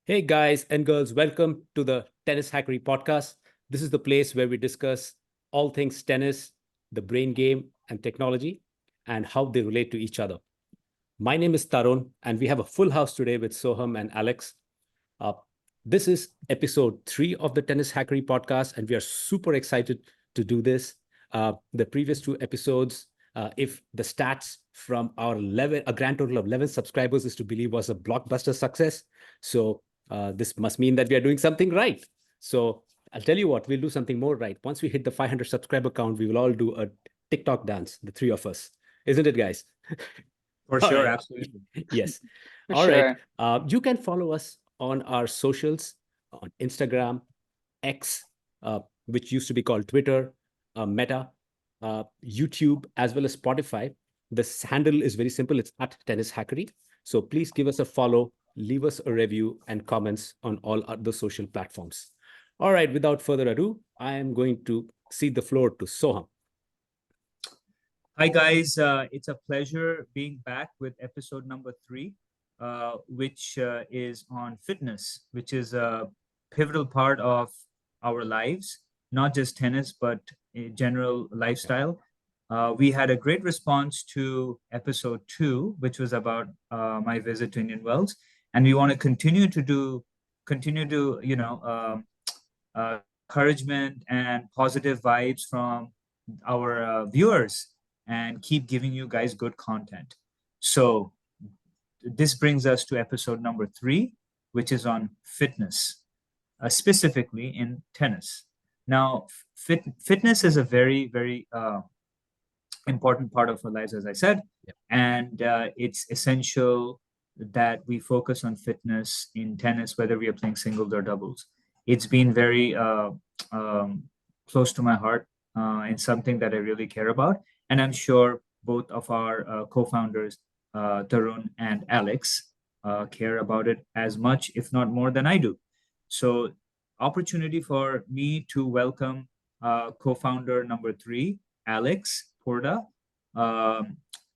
Hey guys and girls, welcome to the Tennishackery podcast. This is the place where we discuss all things tennis, the brain game, and technology, and how they relate to each other. My name is Tarun, and we have a full house today with Soham and Alex. Uh, this is episode 3 of the Tennishackery podcast, and we are super excited to do this. The previous 2 episodes, if the stats from our 11, a grand total of 11 subscribers is to believe, was a blockbuster success. So this must mean that we are doing something right. So I'll tell you what, we'll do something more right. Once we hit the 500 subscriber count, we will all do a TikTok dance, the 3 of us. Isn't it, guys? For All sure, right. absolutely. Yes. For All right. sure. You can follow us on our socials on Instagram, X, which used to be called Twitter, Meta, YouTube, as well as Spotify. This handle is very simple. It's at Tennishackery. So please give us a follow, leave us a review and comments on all other social platforms. All right. Without further ado, I am going to cede the floor to Soham. Hi, guys. It's a pleasure being back with episode number 3, which is on fitness, which is a pivotal part of our lives, not just tennis, but a general lifestyle. We had a great response to episode 2, which was about my visit to Indian Wells, and we want to continue to, encouragement and positive vibes from our viewers and keep giving you guys good content. So this brings us to episode number 3, which is on fitness, specifically in tennis. Now, fitness is a very, very important part of our lives, as I said, and it's essential that we focus on fitness in tennis, whether we are playing singles or doubles. It's been very close to my heart and something that I really care about. And I'm sure both of our co-founders, Tarun and Alex, care about it as much, if not more than I do. So opportunity for me to welcome co-founder number 3, Alex Porda.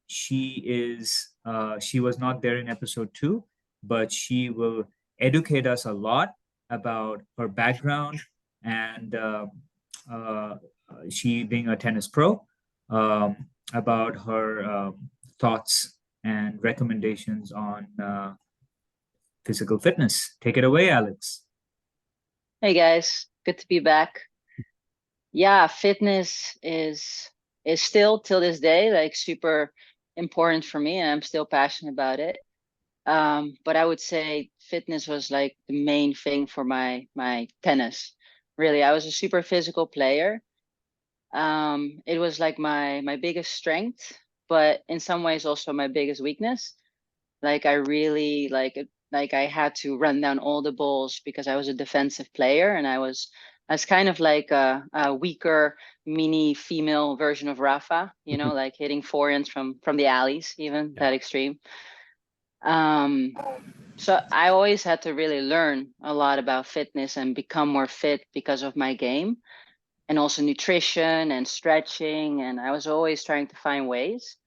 She was not there in episode 2, but she will educate us a lot about her background and she being a tennis pro, about her thoughts and recommendations on physical fitness. Take it away, Alex. Hey guys, good to be back. Yeah, fitness is still till this day like super important for me, and I'm still passionate about it. But I would say fitness was like the main thing for my tennis. Really, I was a super physical player. It was like my biggest strength, but in some ways also my biggest weakness. Like I really like I had to run down all the balls because I was a defensive player, and I was kind of like a weaker mini female version of Rafa, like hitting forehands from the alleys, even that extreme. So I always had to really learn a lot about fitness and become more fit because of my game, and also nutrition and stretching. And I was always trying to find ways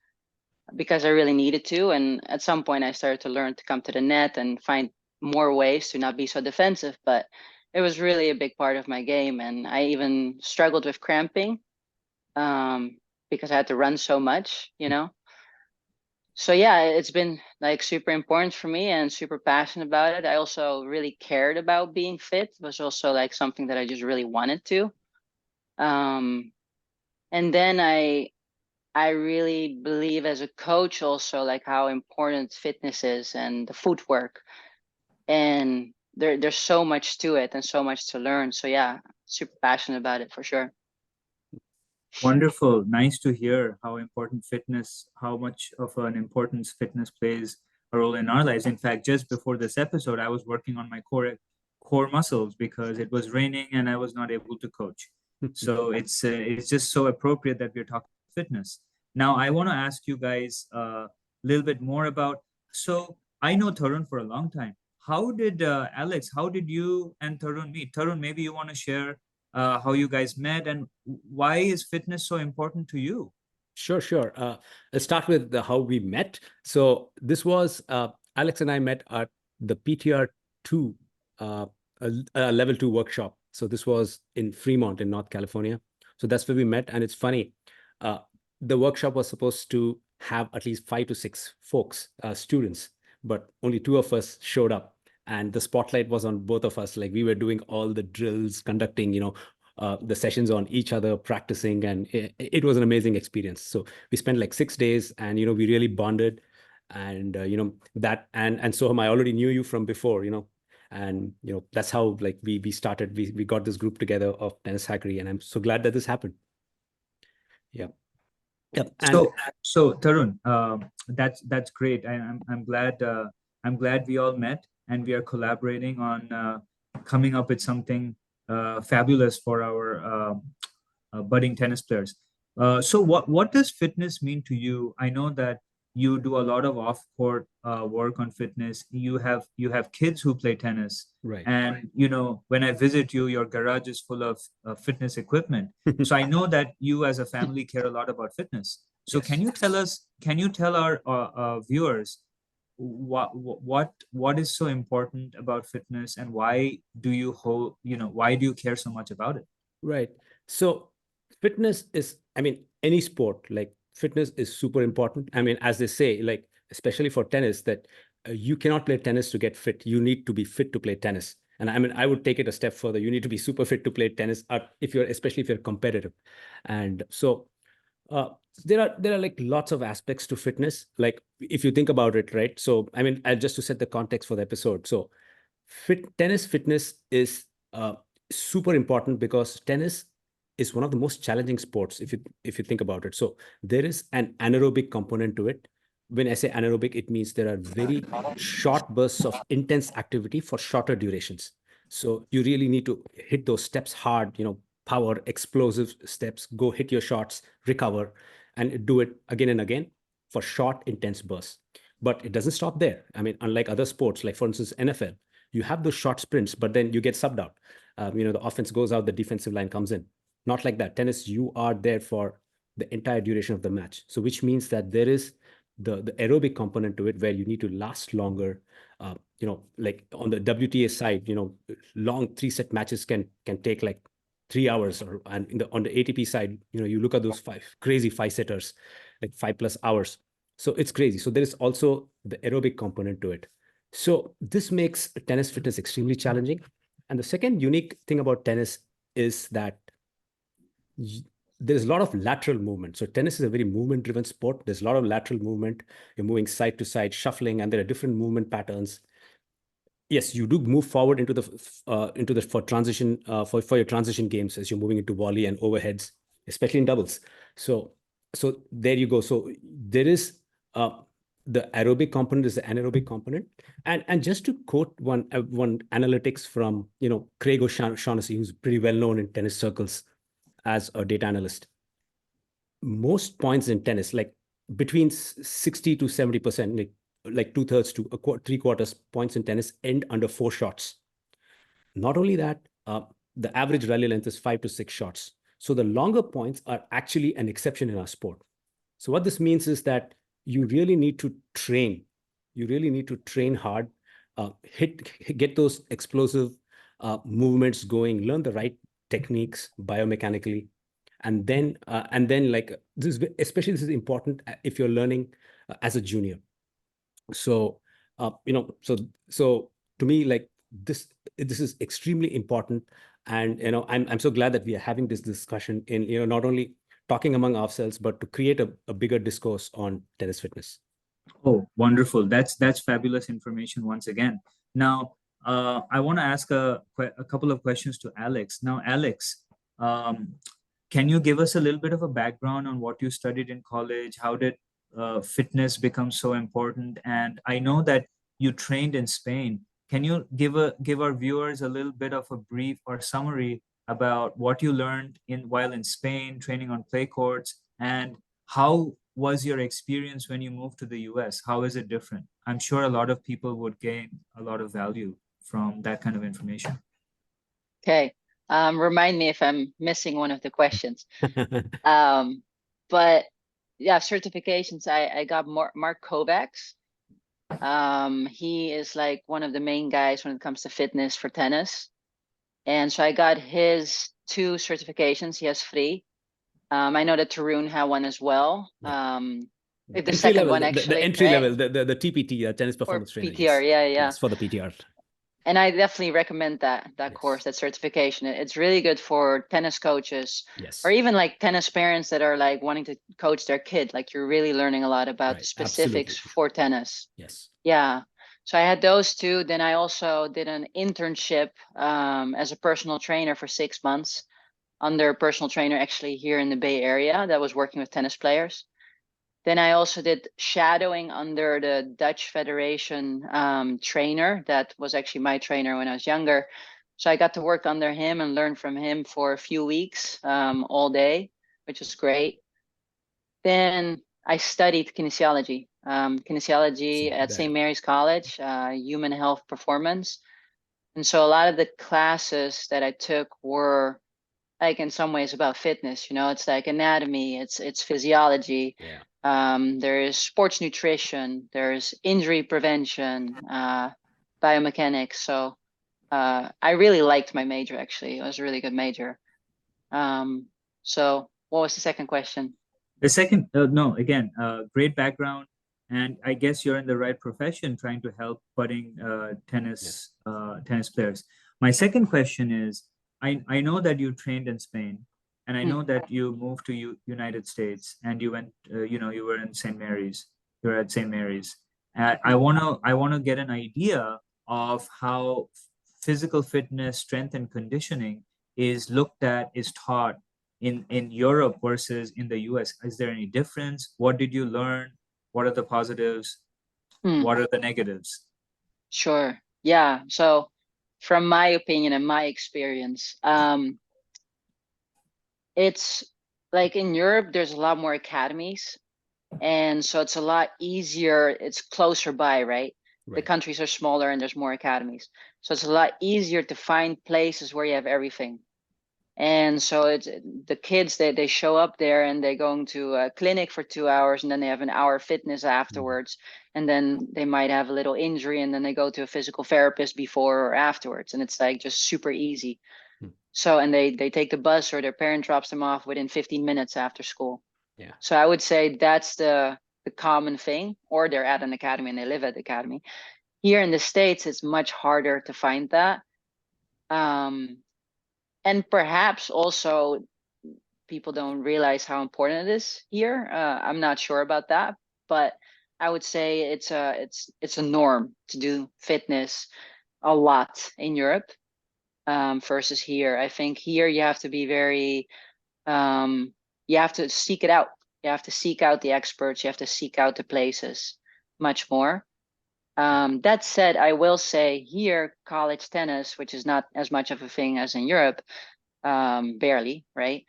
because I really needed to. And at some point I started to learn to come to the net and find more ways to not be so defensive. But it was really a big part of my game. And I even struggled with cramping because I had to run so much, So yeah, it's been like super important for me and super passionate about it. I also really cared about being fit. It was also like something that I just really wanted to. And then I really believe as a coach also like how important fitness is and the footwork. And there's so much to it and so much to learn. So yeah, super passionate about it for sure. Wonderful. Nice to hear how important fitness, how much of an importance fitness plays a role in our lives. In fact, just before this episode, I was working on my core muscles because it was raining and I was not able to coach. So it's just so appropriate that we're talking fitness. Now, I want to ask you guys a little bit more about. So I know Tarun for a long time. How did Alex? How did you and Tarun meet? Tarun, maybe you want to share how you guys met and why is fitness so important to you? Sure. Let's start with how we met. So this was Alex and I met at the PTR 2 a level 2 workshop. So this was in Fremont in North California. So that's where we met. And it's funny, uh, the workshop was supposed to have at least 5 to 6 folks, students, but only 2 of us showed up. And the spotlight was on both of us. Like we were doing all the drills, conducting, the sessions on each other, practicing, and it was an amazing experience. So we spent like 6 days, and we really bonded, and that and Soham, I already knew you from before, and that's how like we started. We got this group together of Tennishackery, and I'm so glad that this happened. Yeah. Yep. And So Tarun, that's great. I'm glad we all met and we are collaborating on coming up with something fabulous for our budding tennis players. So what does fitness mean to you? I know that you do a lot of off-court work on fitness. You have kids who play tennis, right. and when I visit you, your garage is full of fitness equipment. So I know that you as a family care a lot about fitness. So Yes. can you tell our viewers what is so important about fitness, and why do you care so much about it? Right. So fitness is, I mean, any sport, like fitness is super important. I mean, as they say, like, especially for tennis, that you cannot play tennis to get fit. You need to be fit to play tennis. And I mean, I would take it a step further. You need to be super fit to play tennis, especially if you're competitive. And so uh, there are like lots of aspects to fitness. Like if you think about it, right? So I mean, just to set the context for the episode. So tennis fitness is super important because tennis is one of the most challenging sports if you think about it. So there is an anaerobic component to it. When I say anaerobic, it means there are very short bursts of intense activity for shorter durations. So you really need to hit those steps hard, power, explosive steps, go hit your shots, recover, and do it again and again for short, intense bursts. But it doesn't stop there. I mean, unlike other sports, like for instance, NFL, you have those short sprints, but then you get subbed out. The offense goes out, the defensive line comes in. Not like that. Tennis, you are there for the entire duration of the match. So which means that there is the aerobic component to it where you need to last longer. Like on the WTA side, long 3-set matches can take like 3 hours, and on the ATP side, you look at those crazy 5-setters, like 5+ hours. So it's crazy. So there is also the aerobic component to it. So this makes tennis fitness extremely challenging. And the second unique thing about tennis is that there's a lot of lateral movement. So tennis is a very movement-driven sport. There's a lot of lateral movement. You're moving side to side, shuffling, and there are different movement patterns. Yes, you do move forward into the for transition for your transition games as you're moving into volley and overheads, especially in doubles. So there you go. So there is the aerobic component is the anaerobic component, and just to quote one analytics from Craig O'Shaughnessy, who's pretty well known in tennis circles as a data analyst. Most points in tennis, like between 60 to 70%, like 2/3 to 3/4 points in tennis end under 4 shots. Not only that, the average rally length is 5 to 6 shots. So the longer points are actually an exception in our sport. So what this means is that you really need to train. You really need to train hard, get those explosive movements going, learn the right techniques biomechanically, and then like this is important if you're learning as a junior. So so to me, like this is extremely important, and I'm so glad that we are having this discussion in not only talking among ourselves, but to create a bigger discourse on tennis fitness. Oh, wonderful. That's fabulous information once again. Now, I want to ask a couple of questions to Alex. Now, Alex, um, can you give us a little bit of a background on what you studied in college? How did fitness become so important? And I know that you trained in Spain. Can you give our viewers a little bit of a brief or summary about what you learned while in Spain, training on clay courts, and how was your experience when you moved to the US? How is it different? I'm sure a lot of people would gain a lot of value from that kind of information. Okay. Remind me if I'm missing one of the questions. But yeah, certifications. I got Mark Kovacs. He is like one of the main guys when it comes to fitness for tennis. And so I got his 2 certifications. He has 3. I know that Tarun had one as well. The Entry second level, one the actually, entry right? level, the TPT, tennis Or performance trainer. PTR, Yes. yeah, yeah. Yes, for the PTR. And I definitely recommend that Yes. course, that certification. It's really good for tennis coaches Yes. or even like tennis parents that are like wanting to coach their kid. Like you're really learning a lot about Right. the specifics Absolutely. for tennis. Yes. Yeah. So I had those 2. Then I also did an internship as a personal trainer for 6 months under a personal trainer actually here in the Bay Area that was working with tennis players. Then I also did shadowing under the Dutch Federation trainer that was actually my trainer when I was younger. So I got to work under him and learn from him for a few weeks all day, which was great. Then I studied kinesiology, See, at St. Mary's College, human health performance. And so a lot of the classes that I took were like in some ways about fitness, it's like anatomy, it's physiology. Yeah. There is sports nutrition, there's injury prevention, biomechanics. So I really liked my major actually. It was a really good major. So what was the second question? The second, no, again, great background, and I guess you're in the right profession, trying to help budding tennis players. My second question is, I know that you trained in Spain, and I know that you moved to United States, and you went, you were in St. Mary's. You're at St. Mary's. I wanna get an idea of how physical fitness, strength, and conditioning is looked at, is taught in Europe versus in the US? Is there any difference? What did you learn? What are the positives? What are the negatives? Sure. Yeah. So from my opinion and my experience, it's like in Europe, there's a lot more academies. And so it's a lot easier. It's closer by, right? The Right. countries are smaller and there's more academies. So it's a lot easier to find places where you have everything. And so it's the kids, they show up there and they're going to a clinic for 2 hours and then they have an hour fitness afterwards. And then they might have a little injury and then they go to a physical therapist before or afterwards. And it's like just super easy. So, and they take the bus or their parent drops them off within 15 minutes after school. Yeah. So I would say that's the common thing, or they're at an academy and they live at the academy. Here in the States, it's much harder to find that. And perhaps also people don't realize how important it is here. I'm not sure about that, but I would say it's a norm to do fitness a lot in Europe versus here. I think here you have to be very you have to seek it out. You have to seek out the experts. You have to seek out the places much more. That said, I will say here, college tennis, which is not as much of a thing as in Europe, barely, right?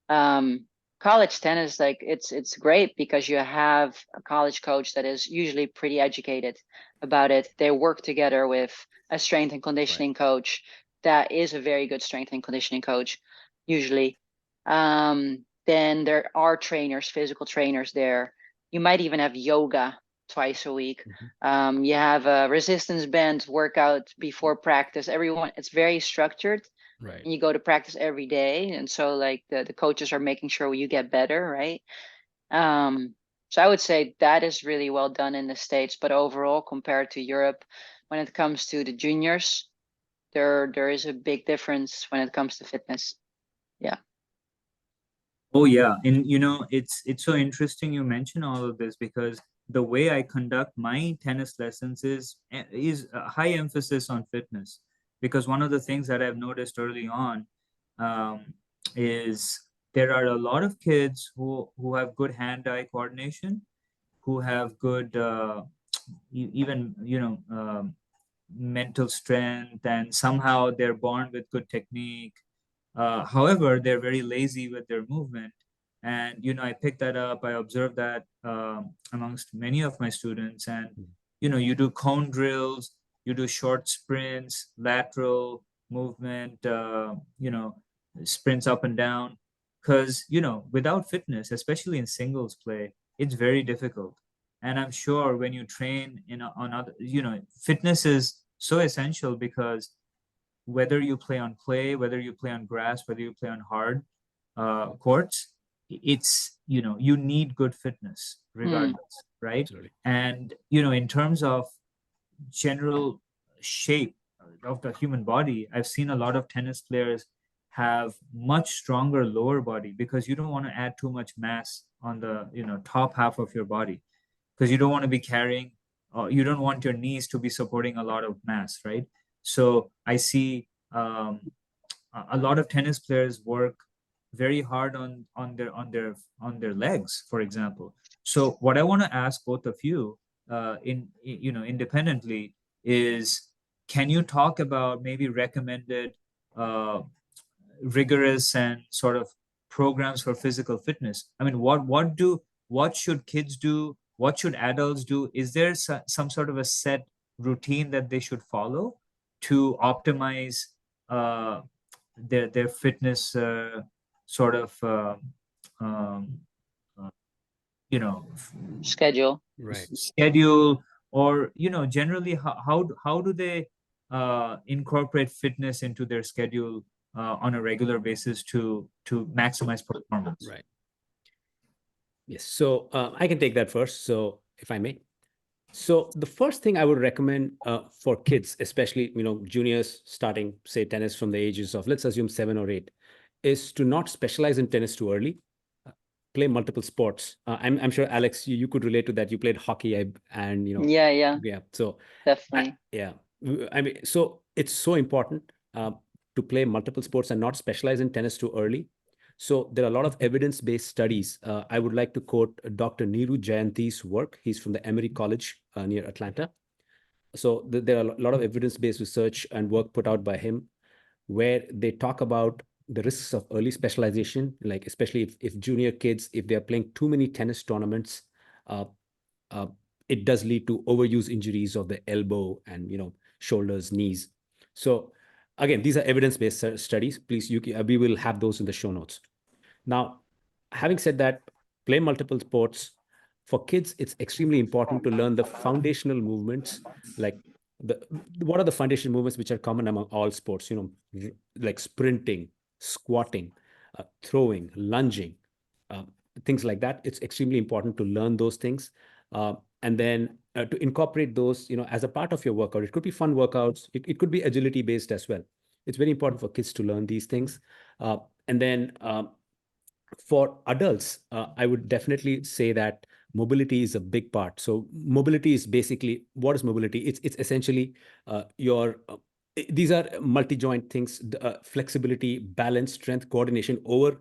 College tennis, like it's great because you have a college coach that is usually pretty educated about it. They work together with a strength and conditioning coach that is a very good strength and conditioning coach, usually. Then there are trainers, physical trainers there. You might even have yoga twice a week. You have a resistance band workout before practice. Everyone, it's very structured. Right. And you go to practice every day. And so like the coaches are making sure you get better, right? So I would say that is really well done in the States, but overall compared to Europe, when it comes to the juniors, there is a big difference when it comes to fitness. Yeah. Oh yeah, and it's so interesting you mention all of this because the way I conduct my tennis lessons is a high emphasis on fitness. Because one of the things that I've noticed early on um, is there are a lot of kids who have good hand-eye coordination, who have good even mental strength, and somehow they're born with good technique. However, they're very lazy with their movement. And, I picked that up. I observed that amongst many of my students. And, you do cone drills, you do short sprints, lateral movement, sprints up and down. Because, without fitness, especially in singles play, it's very difficult. And I'm sure when you train on other, fitness is so essential, because whether you play on clay, whether you play on grass, whether you play on hard courts, it's, you need good fitness regardless, right? Absolutely. And, in terms of general shape of the human body, I've seen a lot of tennis players have much stronger lower body, because you don't want to add too much mass on the, top half of your body, because you don't want to be carrying, you don't want your knees to be supporting a lot of mass, right? So I see a lot of tennis players work very hard on their legs, for example. So what I want to ask both of you, independently, is, can you talk about maybe recommended uh, rigorous and sort of programs for physical fitness? I mean, what should kids do? What should adults do? Is there some sort of a set routine that they should follow to optimize uh, their fitness, sort of um, uh, you know Schedule. Right. schedule, or generally, how do they incorporate fitness into their schedule on a regular basis to maximize performance? Right. Yes. So I can take that first. So if I may. So the first thing I would recommend for kids, especially juniors starting say tennis from the ages of, let's assume, 7 or 8, is to not specialize in tennis too early. Play multiple sports. I'm sure Alex, you could relate to that. You played hockey, and Yeah, yeah. So definitely. yeah, I mean, so it's so important to play multiple sports and not specialize in tennis too early. So there are a lot of evidence-based studies. I would like to quote Dr. Neeru Jayanti's work. He's from the Emory College near Atlanta. So there are a lot of evidence-based research and work put out by him, where they talk about the risks of early specialization, like especially if junior kids, if they're playing too many tennis tournaments, uh, uh, it does lead to overuse injuries of the elbow and shoulders, knees. So again, these are evidence-based studies. Please, we will have those in the show notes. Now, having said that, play multiple sports. For kids, it's extremely important to learn the foundational movements, like the what are the foundational movements which are common among all sports, like sprinting, squatting, throwing, lunging, uh, things like that. It's extremely important to learn those things. And then to incorporate those, as a part of your workout. It could be fun workouts. It could be agility based as well. It's very important for kids to learn these things. And then for adults, I would definitely say that mobility is a big part. So mobility is basically, what is mobility? It's essentially your these are multi-joint things, flexibility, balance, strength, coordination over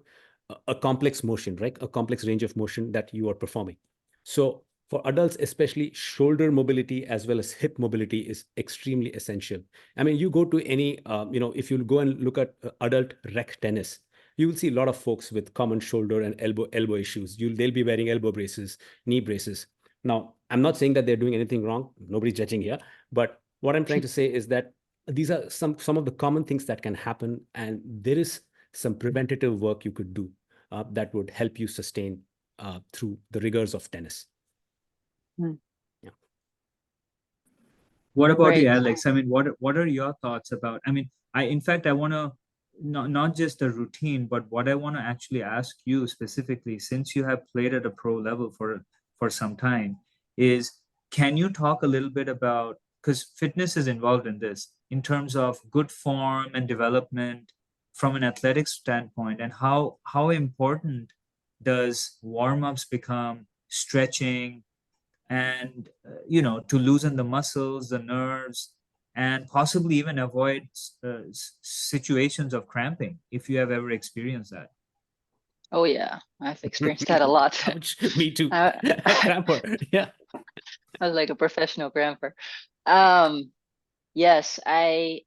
a complex motion, right? A complex range of motion that you are performing. So for adults, especially, shoulder mobility as well as hip mobility is extremely essential. I mean, you go to any, if you go and look at adult rec tennis, you will see a lot of folks with common shoulder and elbow issues. They'll be wearing elbow braces, knee braces. Now, I'm not saying that they're doing anything wrong. Nobody's judging here. But what I'm trying to say is that these are some of the common things that can happen, and there is some preventative work you could do that would help you sustain through the rigors of tennis. Hmm. Yeah. What about you, Great. Alex? I mean, what are your thoughts about? I mean, in fact, I want to not just a routine, but what I want to actually ask you specifically, since you have played at a pro level for some time, is, can you talk a little bit about, because fitness is involved in this, in terms of good form and development from an athletics standpoint, and how important does warm-ups become, stretching, and to loosen the muscles, the nerves, and possibly even avoid situations of cramping, if you have ever experienced that? Oh yeah, I've experienced that a lot. Ouch. Me too. I, Cramper. Yeah. I was like a professional gramper. Um, yes, I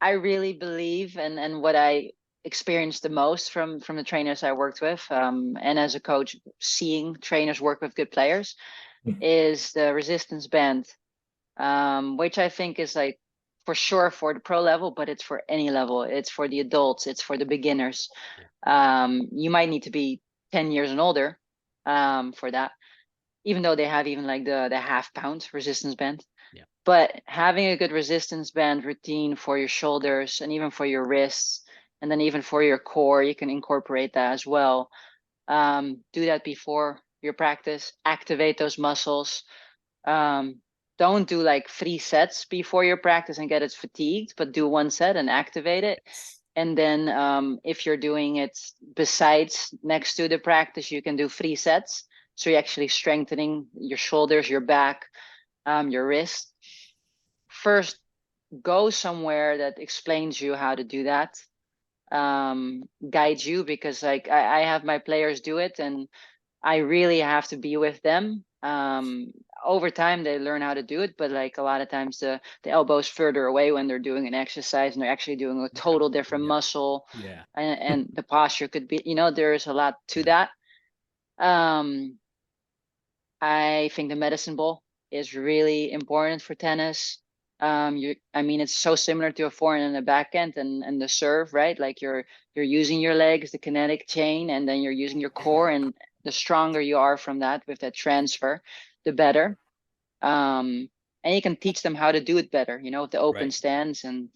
really believe, and what I experienced the most from the trainers I worked with, and as a coach, seeing trainers work with good players, is the resistance band, which I think is like for sure for the pro level, but it's for any level. It's for the adults, it's for the beginners. You might need to be 10 years and older for that. even though they have even like the half pound resistance band. Yeah. But having a good resistance band routine for your shoulders and even for your wrists, and then even for your core, you can incorporate that as well. Do that before your practice, activate those muscles. Don't do like 3 sets before your practice and get it fatigued, but do 1 set and activate it. And then if you're doing it besides next to the practice, you can do 3 sets. So you're actually strengthening your shoulders, your back, your wrist. First, go somewhere that explains you how to do that, guide you, because like I have my players do it and I really have to be with them. Over time they learn how to do it, but like a lot of times the elbow's further away when they're doing an exercise and they're actually doing a total different muscle. Yeah. And the posture could be, there's a lot to that. I think the medicine ball is really important for tennis. It's so similar to a forehand and a backhand and the serve, right? Like you're using your legs, the kinetic chain, and then you're using your core, and the stronger you are from that with that transfer, the better. And you can teach them how to do it better, with the open stance and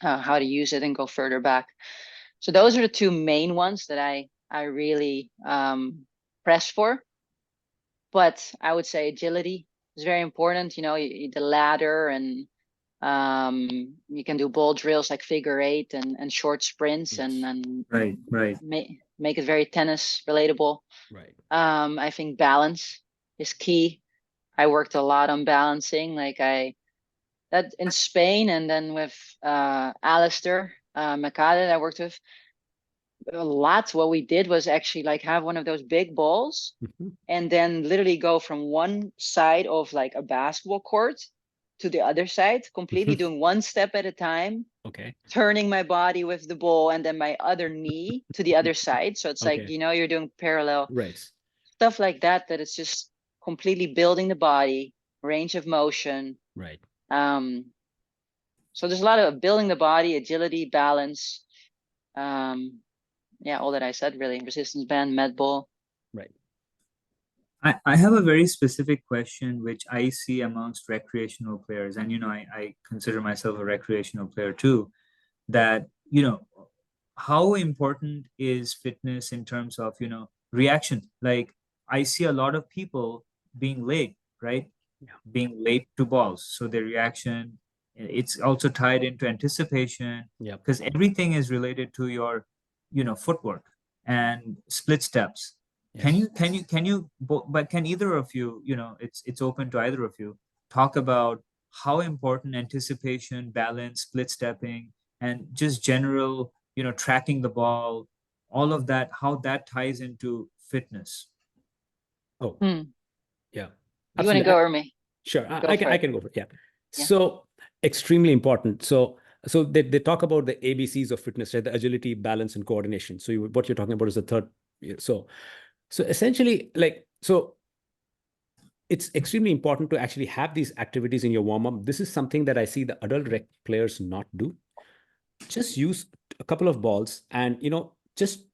how to use it and go further back. So those are the 2 main ones that I really press for. But I would say agility is very important. The ladder, and you can do ball drills like figure 8 and short sprints, Yes. and Right. make it very tennis relatable. Right. I think balance is key. I worked a lot on balancing, like that in Spain, and then with Alistair Mercado that I worked with a lot. What we did was actually like have one of those big balls and then literally go from one side of like a basketball court to the other side, completely doing 1 step at a time, Okay. turning my body with the ball and then my other knee to the other side. So it's like, Okay. you're doing parallel Right. stuff like that, that it's just completely building the body, range of motion. Right. So there's a lot of building the body, agility, balance. All that I said, really. Resistance band, med ball. Right. I have a very specific question which I see amongst recreational players, and I consider myself a recreational player too, that how important is fitness in terms of reaction? Like I see a lot of people being late, right? Yeah. Being late to balls, so their reaction, it's also tied into anticipation. Yeah. Because everything is related to your footwork and split steps. Yes. But can either of you, it's open to either of you, talk about how important anticipation, balance, split stepping, and just general, tracking the ball, all of that, how that ties into fitness? Oh, Hmm. yeah. You want to Absolutely. go or me? Sure. Go I for I it. can go for it. Yeah. Yeah. So extremely important. So they talk about the ABCs of fitness, right? The agility, balance, and coordination. So what you're talking about is the third. So essentially, it's extremely important to actually have these activities in your warm-up. This is something that I see the adult rec players not do. Just use a couple of balls and just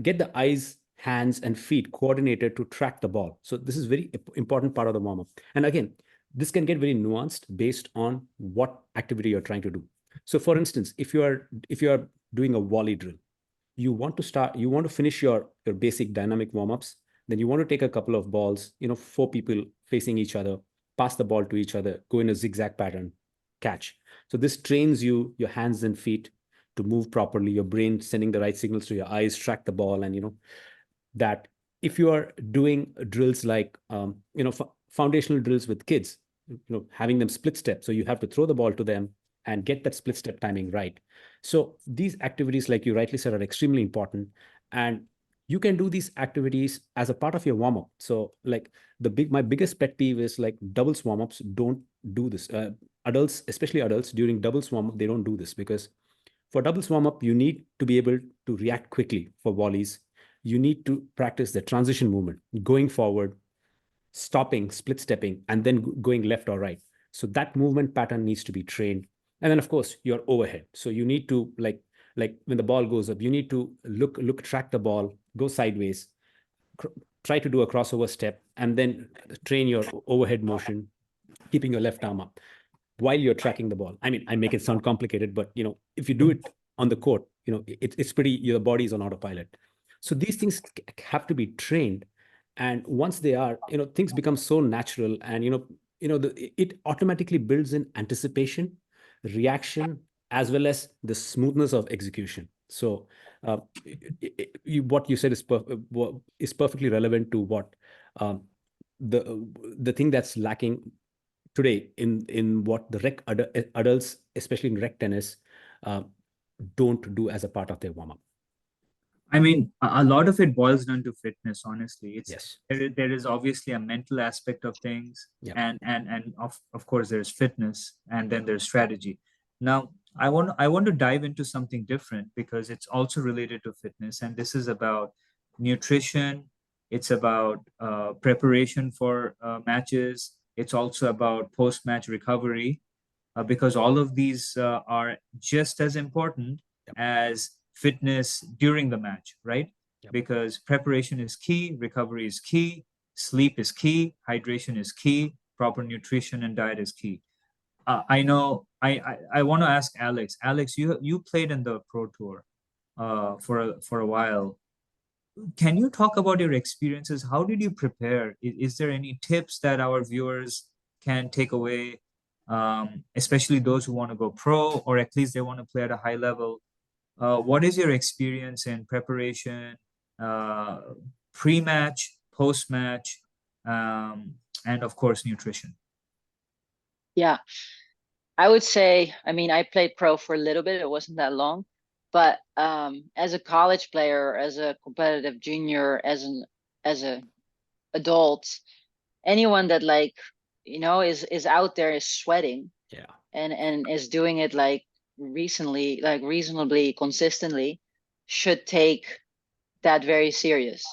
get the eyes, hands, and feet coordinated to track the ball. So this is very important part of the warm-up. And again, this can get very nuanced based on what activity you're trying to do. So for instance, if you are doing a volley drill, you want to finish your basic dynamic warm-ups, then you want to take a couple of balls, 4 people facing each other, pass the ball to each other, go in a zigzag pattern, catch. So this trains your hands and feet to move properly, your brain sending the right signals to your eyes, track the ball. And that if you are doing drills like foundational drills with kids, having them split step, so you have to throw the ball to them and get that split step timing right. So these activities, like you rightly said, are extremely important, and you can do these activities as a part of your warm-up. So like my biggest pet peeve is like doubles warm-ups don't do this. Adults, especially adults, during doubles warm-up, they don't do this, because for doubles warm-up, you need to be able to react quickly for volleys. You need to practice the transition movement, going forward, stopping, split stepping, and then going left or right. So that movement pattern needs to be trained. And then of course your overhead. So you need to like when the ball goes up, you need to track the ball, go sideways, try to do a crossover step and then train your overhead motion, keeping your left arm up while you're tracking the ball. I mean, I make it sound complicated, but if you do it on the court, it's pretty, your body is on autopilot. So these things have to be trained. And once they are, things become so natural, and it automatically builds in anticipation, reaction, as well as the smoothness of execution. So what you said is perfectly relevant to what the thing that's lacking today in what the adults, especially in rec tennis, uh, don't do as a part of their warm up. I mean, a lot of it boils down to fitness, honestly. Yes. There is obviously a mental aspect of things, Yeah. and of course there's fitness, and then there's strategy. Now, I want to dive into something different because it's also related to fitness, and this is about nutrition. It's about preparation for matches. It's also about post-match recovery, because all of these are just as important Yep. as fitness during the match, right? Yep. Because preparation is key, recovery is key, sleep is key, hydration is key, proper nutrition and diet is key. I know. I want to ask Alex. Alex, you played in the Pro Tour for a while. Can you talk about your experiences? How did you prepare? Is there any tips that our viewers can take away, especially those who want to go pro, or at least they want to play at a high level? What is your experience in preparation, uh, pre-match, post-match, and of course, nutrition? Yeah, I would say, I mean, I played pro for a little bit. It wasn't that long, but as a college player, as a competitive junior, as a adult, anyone that like, is out there, is sweating, Yeah. and is doing it like recently, like reasonably consistently, should take that very serious.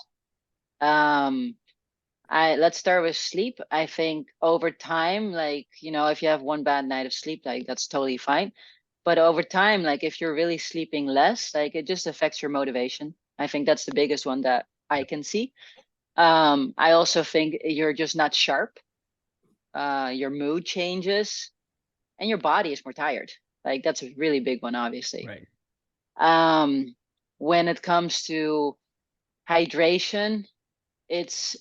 Let's start with sleep. I think over time, like, if you have one bad night of sleep, like that's totally fine. But over time, like if you're really sleeping less, like it just affects your motivation. I think that's the biggest one that I can see. I also think you're just not sharp. Your mood changes and your body is more tired. Like that's a really big one, obviously. Right. When it comes to hydration, it's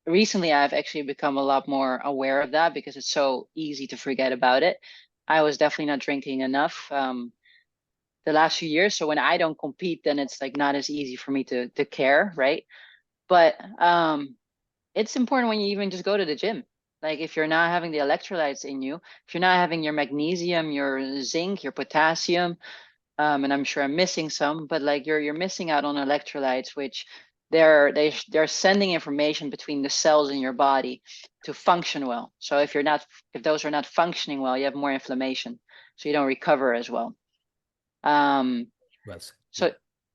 recently I've actually become a lot more aware of that because it's so easy to forget about it. I was definitely not drinking enough the last few years. So when I don't compete, then it's like not as easy for me to care, right? But it's important when you even just go to the gym. Like if you're not having the electrolytes in you, if you're not having your magnesium, your zinc, your potassium, and I'm sure I'm missing some, but like you're missing out on electrolytes, which they're sending information between the cells in your body to function well. So if those are not functioning well, you have more inflammation, so you don't recover as well. Well said. So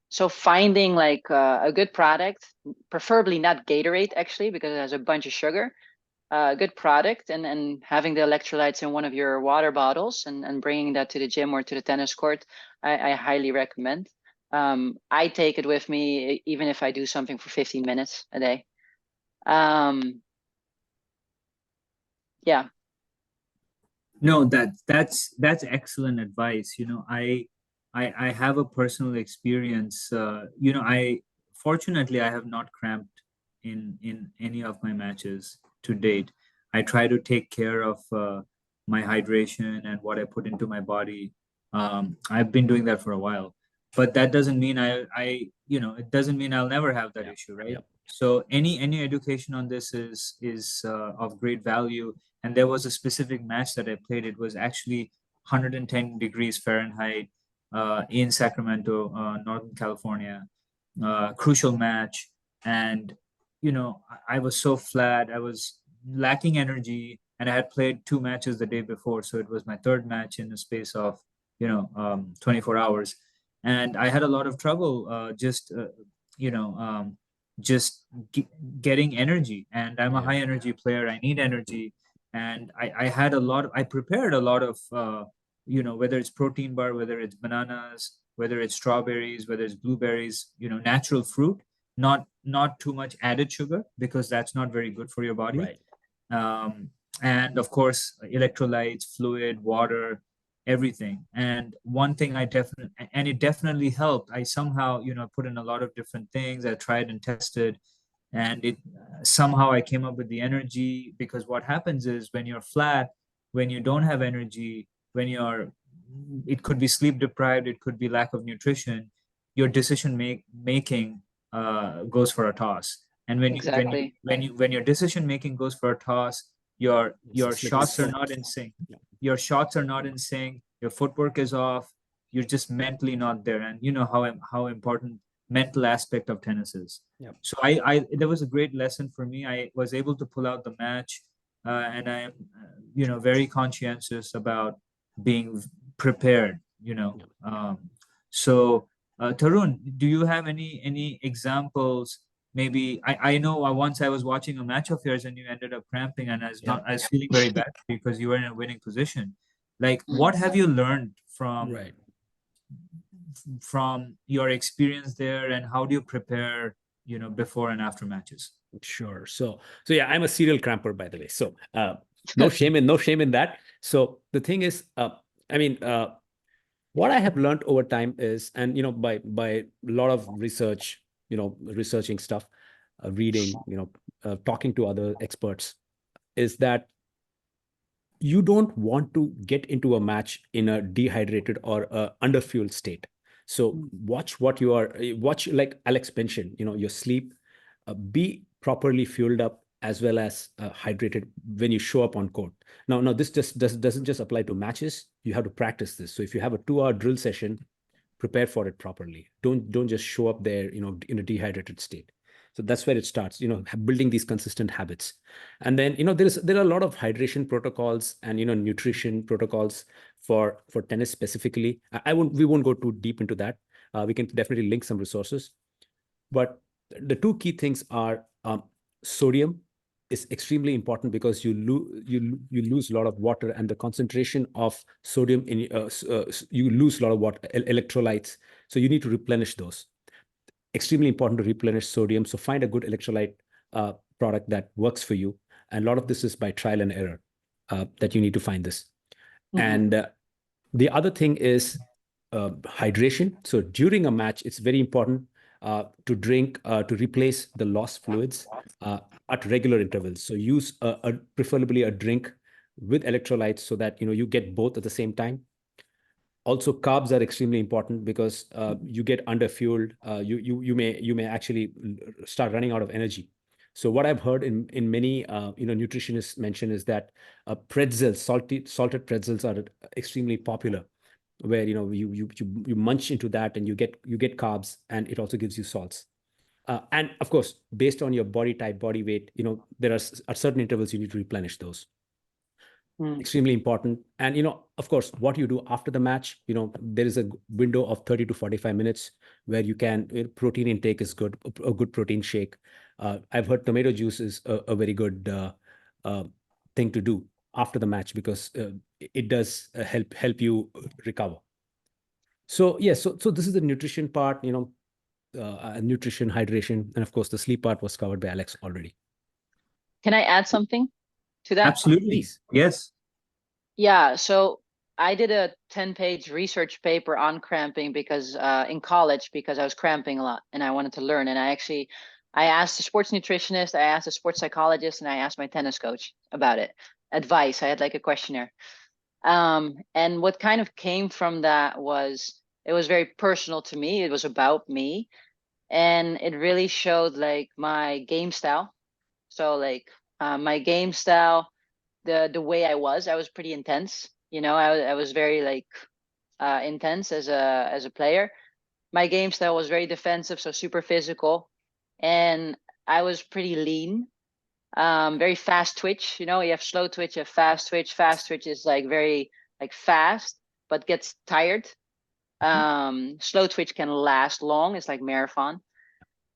so finding like a good product, preferably not Gatorade actually, because it has a bunch of sugar. A good product, and having the electrolytes in one of your water bottles, and bringing that to the gym or to the tennis court, I highly recommend. I take it with me even if I do something for 15 minutes a day. Yeah. No, that's excellent advice. I have a personal experience. I fortunately I have not cramped in any of my matches to date. I try to take care of my hydration and what I put into my body. I've been doing that for a while, but that doesn't mean it doesn't mean I'll never have that Yeah. issue, right? Yep. So any education on this is of great value. And there was a specific match that I played. It was actually 110 degrees Fahrenheit in Sacramento, Northern California. Crucial match, and I was so flat. I was lacking energy, and I had played two matches the day before, so it was my third match in the space of 24 hours, and I had a lot of trouble you know just getting energy. And I'm a Yeah. high energy player. I need energy, and I had a lot. I prepared a lot of whether it's protein bar, whether it's bananas, whether it's strawberries, whether it's blueberries, natural fruit. not too much added sugar, because that's not very good for your body. Right. And of course, electrolytes, fluid, water, everything. And one thing it definitely helped. I somehow, put in a lot of different things. I tried and tested, and it somehow I came up with the energy. Because what happens is, when you're flat, when you don't have energy, it could be sleep deprived, it could be lack of nutrition, your making goes for a toss. And Exactly. when your decision making goes for a toss, your It's a slippery shots are slope. not in sync. Yeah. Your shots are not in sync. Your footwork is off. You're just mentally not there. And you know how important mental aspect of tennis is. Yeah. So I there was a great lesson for me. I was able to pull out the match, and I am very conscientious about being prepared. So Tarun, do you have any examples? Maybe I know once I was watching a match of yours and you ended up cramping, and I was feeling very bad because you were in a winning position. Like, what have you learned Right. from your experience there, and how do you prepare, before and after matches? Sure. So yeah, I'm a serial cramper, by the way. So no shame in that. So the thing is, I mean, what I have learned over time is, and by a lot of research, researching stuff, reading, talking to other experts, is that you don't want to get into a match in a dehydrated or underfueled state. So watch like Alex mentioned, your sleep, be properly fueled up as well as hydrated when you show up on court. Now this just doesn't just apply to matches. You have to practice this. So if you have a 2-hour drill session, prepare for it properly. Don't just show up there, in a dehydrated state. So that's where it starts, building these consistent habits. And then, there are a lot of hydration protocols and, nutrition protocols for tennis specifically. We won't go too deep into that. We can definitely link some resources. But the two key things are, sodium is extremely important because you lose a lot of water, and the concentration of sodium you lose a lot of water, electrolytes. So you need to replenish those. Extremely important to replenish sodium. So find a good electrolyte product that works for you. And a lot of this is by trial and error that you need to find this. And the other thing is hydration. So during a match, it's very important to drink, to replace the lost fluids at regular intervals. So use preferably a drink with electrolytes so that you get both at the same time. Also, carbs are extremely important because you get underfueled. You may actually start running out of energy. So what I've heard in many nutritionists mention is that pretzels, salted pretzels, are extremely popular, where you munch into that and you get carbs, and it also gives you salts. And of course, based on your body type, body weight, there are at certain intervals you need to replenish those. Extremely important. And of course, what you do after the match, there is a window of 30 to 45 minutes where you can protein intake is good, a good protein shake. I've heard tomato juice is a very good thing to do after the match, because it does help you recover. So yeah, so this is the nutrition part, nutrition, hydration, and of course the sleep part was covered by Alex already. Can I add something to that? Absolutely. Please. Yes. Yeah, so I did a 10-page research paper on cramping because in college, because I was cramping a lot and I wanted to learn. And I asked the sports nutritionist, I asked the sports psychologist, and I asked my tennis coach about it. Advice. I had like a questionnaire. And what kind of came from that was, it was very personal to me. It was about me. And it really showed like my game style. So like my game style, the way I was pretty intense. I was very like intense as a player. My game style was very defensive, so super physical, and I was pretty lean. Very fast twitch. You have slow twitch, you have fast twitch. Fast twitch is like very like fast, but gets tired. Slow twitch can last long. It's like marathon.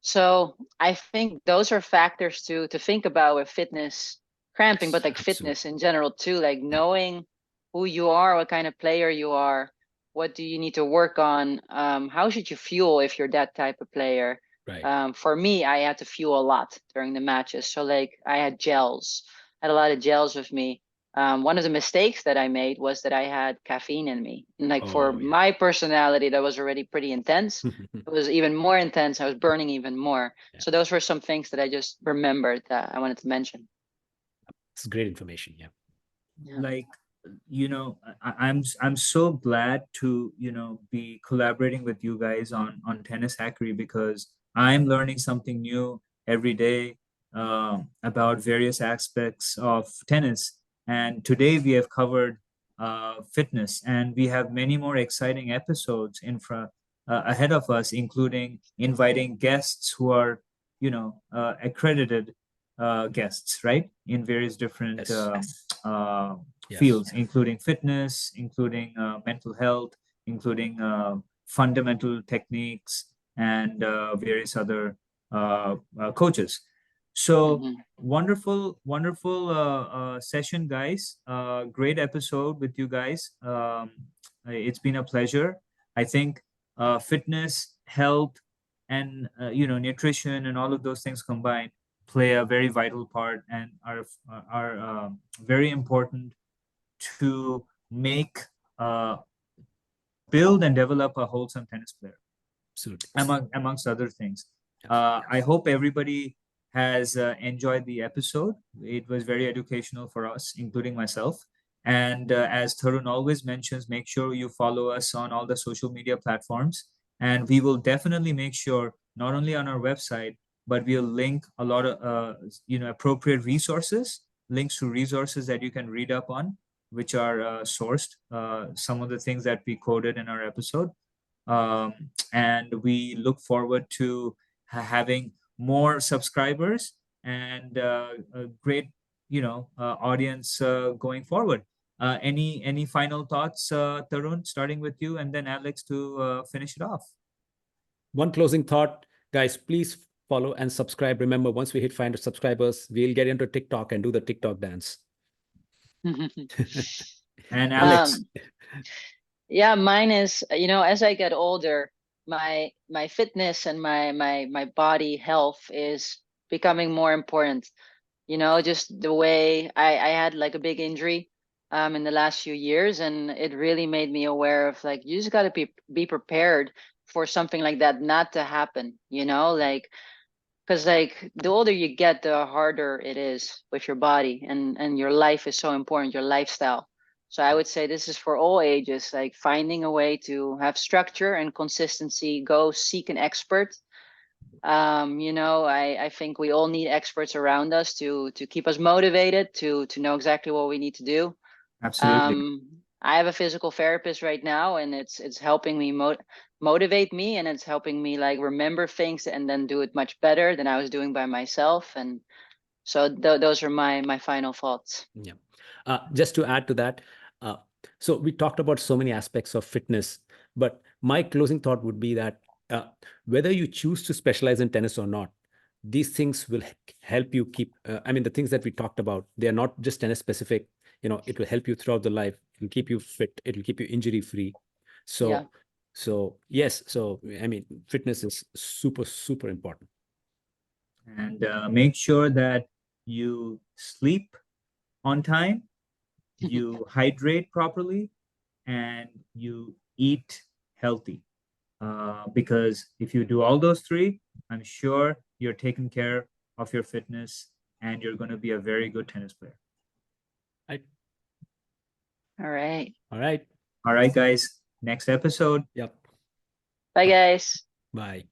So I think those are factors to think about with fitness cramping, but like fitness in general too, like knowing who you are, what kind of player you are, what do you need to work on, how should you fuel if you're that type of player, Right. For me, I had to fuel a lot during the matches. So like I had gels, had a lot of gels with me. One of the mistakes that I made was that I had caffeine in me. And like for Oh, yeah. my personality, that was already pretty intense. It was even more intense. I was burning even more. Yeah. So those were some things that I just remembered that I wanted to mention. It's great information. Yeah. Yeah. Like, I'm so glad to be collaborating with you guys on Tennishackery, because I'm learning something new every day about various aspects of tennis. And today we have covered fitness, and we have many more exciting episodes in front ahead of us, including inviting guests who are accredited guests, right, in various different Yes. uh, Yes. fields, including fitness, including mental health, including fundamental techniques, and various other coaches. So Mhm. wonderful session, guys. Great episode with you guys. It's been a pleasure. I think fitness, health, and nutrition and all of those things combined play a very vital part and are very important to make build and develop a wholesome tennis player, Absolutely. amongst other things. Absolutely. I hope everybody has enjoyed the episode. It was very educational for us, including myself. And as Tarun always mentions, make sure you follow us on all the social media platforms. And we will definitely make sure, not only on our website, but we'll link a lot of appropriate resources, links to resources that you can read up on, which are sourced. Some of the things that we quoted in our episode. And we look forward to having more subscribers and a great audience going forward. Any final thoughts, Tarun, starting with you, and then Alex to finish it off? One closing thought, guys, please follow and subscribe. Remember, once we hit 500 subscribers, we'll get into TikTok and do the TikTok dance. And Alex. um, yeah, mine is, as I get older, my fitness and my body health is becoming more important. Just the way I had like a big injury in the last few years, and it really made me aware of like you just got to be prepared for something like that not to happen, like because like the older you get, the harder it is with your body, and your life is so important, your lifestyle. So I would say this is for all ages, like finding a way to have structure and consistency. Go seek an expert. I think we all need experts around us to keep us motivated, to know exactly what we need to do. Absolutely. I have a physical therapist right now, and it's helping me motivate me, and it's helping me like remember things and then do it much better than I was doing by myself. And so those are my final thoughts. Yeah. Just to add to that, so we talked about so many aspects of fitness, but my closing thought would be that whether you choose to specialize in tennis or not, these things will help you keep. I mean, the things that we talked about, they are not just tennis specific. It will help you throughout the life. It will keep you fit. It will keep you injury free. Yeah. So yes. So I mean, fitness is super, super important. And make sure that you sleep on time, you hydrate properly, and you eat healthy. Because if you do all those three, I'm sure you're taking care of your fitness and you're going to be a very good tennis player. Right. All right. All right. All right, guys. Next episode. Yep. Bye, guys. Bye.